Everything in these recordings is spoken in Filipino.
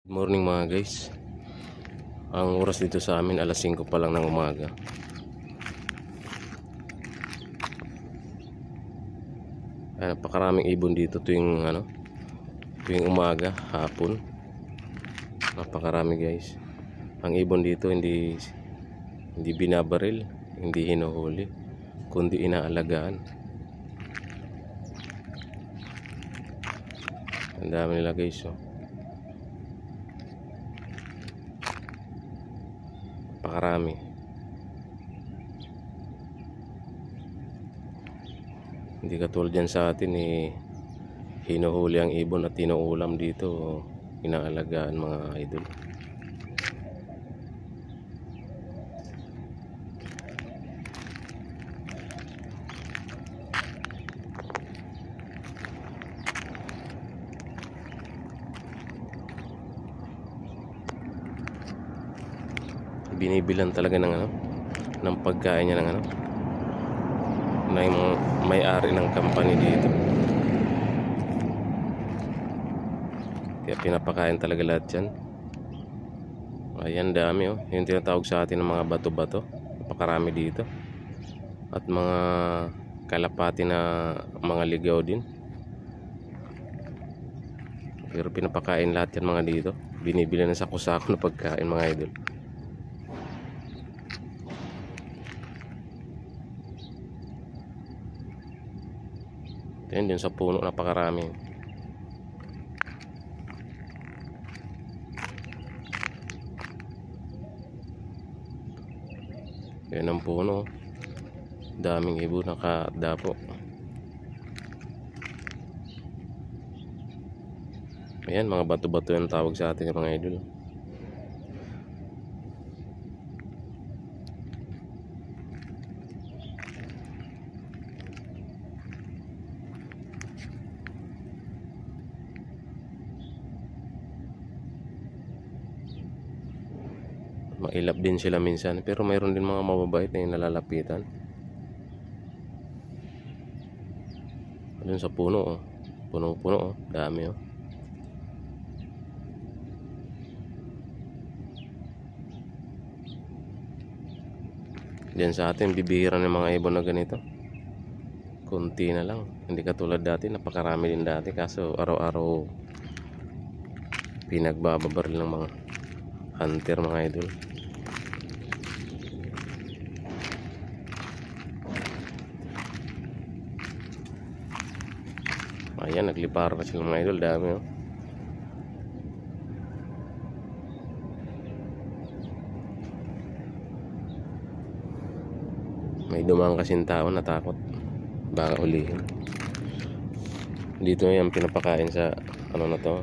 Morning mga guys. Ang oras dito sa amin alas 5 pa lang ng umaga. Napakaraming ibon dito tuwing umaga, hapon. Napakarami guys. Ang ibon dito hindi binabaril, hindi hinuhuli, kundi inaalagaan. Ang dami nila guys, oh. Napakarami. Hindi katulad dyan sa atin, hinuhuli ang ibon at inuulam dito, inaalagaan mga idol. Binibilan talaga ng pagkain niya ng may-ari ng company dito. Kaya pinapakain talaga lahat yan. Ayan, dami, oh. Yung tinatawag sa atin ng mga bato-bato, napakarami dito. At mga kalapati na mga ligaw din. Pero pinapakain lahat yan mga dito. Binibilan na sa kusako na pagkain mga idol. Yan din sa puno, napakarami. Yan ang puno. Daming ibon nakadapo. Ayan, mga bato-bato yung tawag sa atin mga idol. Mailap din sila minsan, pero mayroon din mga mababait na nalalapitan. Doon sa puno, oh. Punong-puno, oh. Dami, oh. Diyan sa atin bibihira ng mga ibon na ganito. Kunti na lang. Hindi katulad dati, napakarami din dati, kaso araw-araw pinagbababaril ng mga hunter mga idol. Ayan, naglipar na sila mga idol. Dami, oh. May dumang kasing tao, natakot baka ulihin. Dito yan pinapakain sa na to.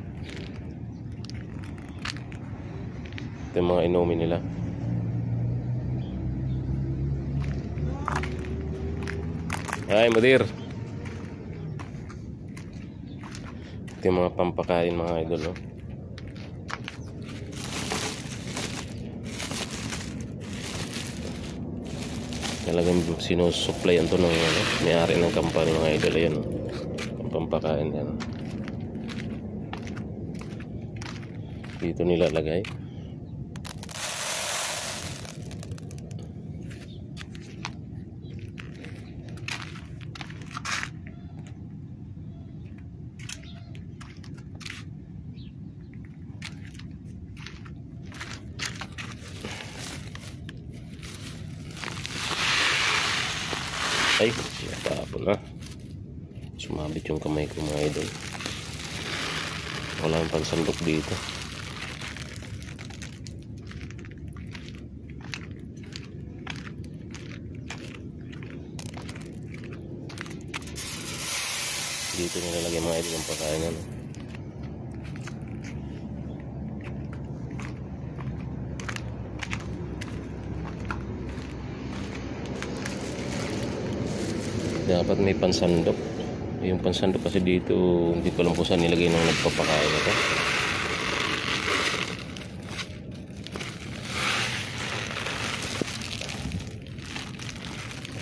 Ito yung mga inumin nila. Ay, mudir. Ito yung mga pampakain mga idol, oh. Talagang sinusuplayan to ng may-ari ng company mga idol. Ayan, oh. Ang pampakain yan. Dito nilalagay. Ay, tapon na. Sumabit yung kamay ko mga idol. Wala yung pansandok dito. Dito nilalagay mga idol ang pagkain. Dapat may pansandok. Yung pansandok kasi dito, hindi ko alam kung saan nilagay ng nagpapakain ito.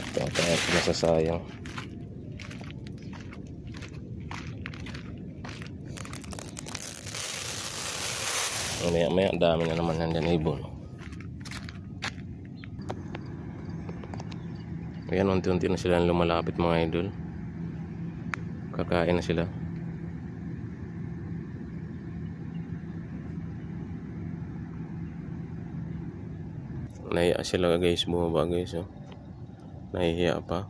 Ito, kaya nasasayang. Maya maya ang dami na naman nandyan ibon. Ayan, unti-unti na sila lumalapit mga idol. Kakain na sila. Nahiya sila guys, bumaba guys, oh. Nahihiya pa.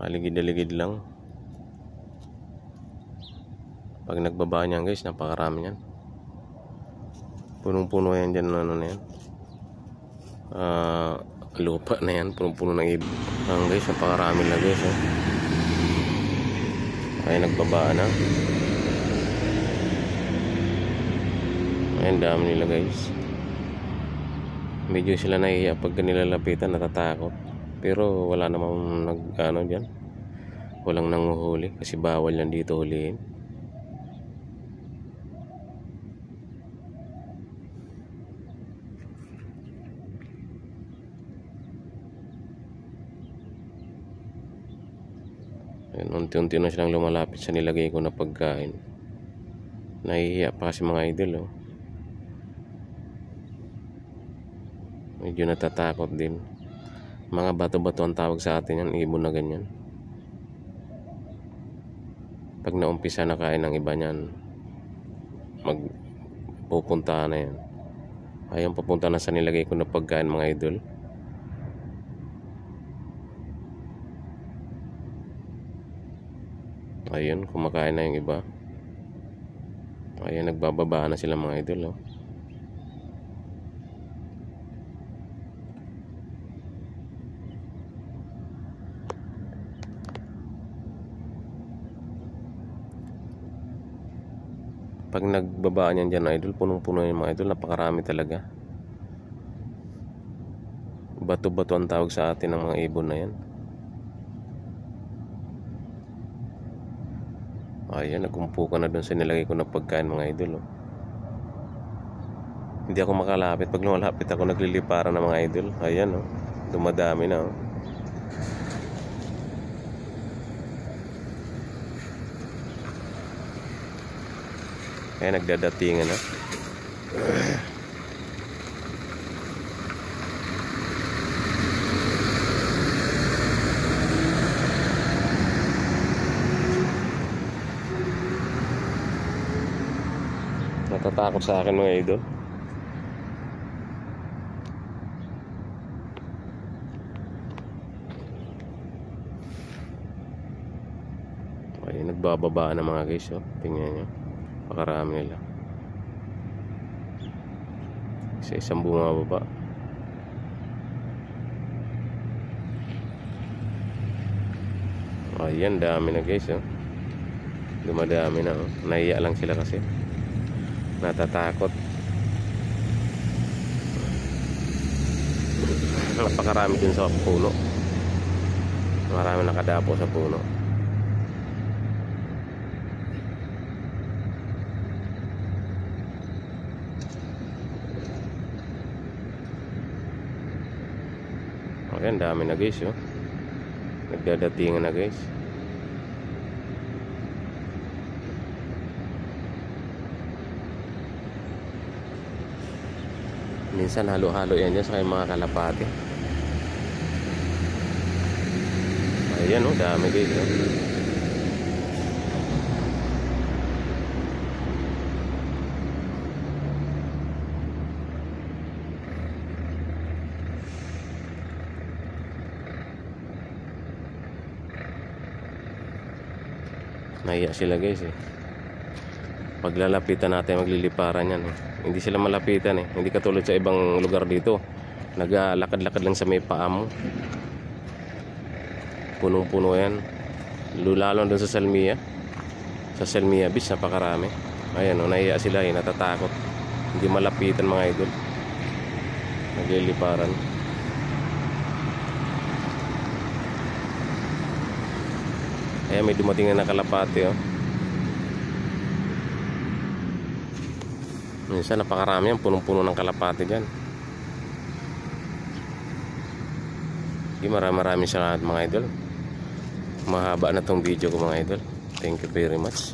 Aligid-aligid lang. Pag nagbaba niyan guys, napakarami yan. Punong-puno yan dyan, ano na yan, lupa na yan, punong-puno ng ibon. Guys, napakarami na guys, oh. Ay nagbaba na. Ayan, dami nila guys. Medyo sila nahihiya pag nilalapitan, natatakot. Pero wala namang nag-ano dyan. Walang nanguhuli kasi bawal yan dito huliin. Ayan, unti-unti na silang lumalapit sa nilagay ko na pagkain. Nahihiya pa kasi mga idol, oh. Medyo natatakot din. Mga bato-bato ang tawag sa atin yan, ibon na ganyan. Pag naumpisa na kain ng iba niyan, magpupunta na yan. Ayun, papunta na sa nilagay ko na pagkain mga idol. Ayun, kumakain na yung iba. Ayun, nagbababa na sila mga idol, oh. Pag nagbabaan yan dyan idol, punong-puno yung mga idol, napakarami talaga. Bato-bato ang tawag sa atin ng mga ibon na yan. Ayan, nagumpukan na dun sa nilagay ko na pagkain mga idol, oh. Hindi ako makalapit. Pag lumalapit ako, nagliliparan ng mga idol. Ayan, oh, dumadami na, oh. Kaya nagdadatingan na. Natatakot sa akin mga idol. Ay, nagbababa na mga guys, oh. Tingnan nyo. Pakarami nila. Isa-isang bumababa. Ayan, dami na guys, oh. Dumadami na, oh. Nahiya lang sila kasi natatakot. Napakarami din sa puno. Marami nakadapo sa puno. Ayan, dami na guys, oh. Nagdadatingan na guys. Minsan halo-halo yan dyan sa mga kalapati. Ayan, oh, dami guys, oh. Nahiya sila guys, eh. Paglalapitan natin, magliliparan yan, eh. Hindi sila malapitan, eh. Hindi katulad sa ibang lugar dito. Naglalakad-lakad lang sa may paa mo. Punong-puno yan. Lalo doon sa Salmia. Sa Salmia Beach, napakarami. Ayan, oh, nahiya sila, eh. Natatakot. Hindi malapitan mga idol. Nagliliparan. Ayan, may dumating na kalapati, oh. Minsan napakarami yan, punong-puno ng kalapati dyan. Maraming salamat mga idol. Mahaba na tong video ko mga idol. Thank you very much.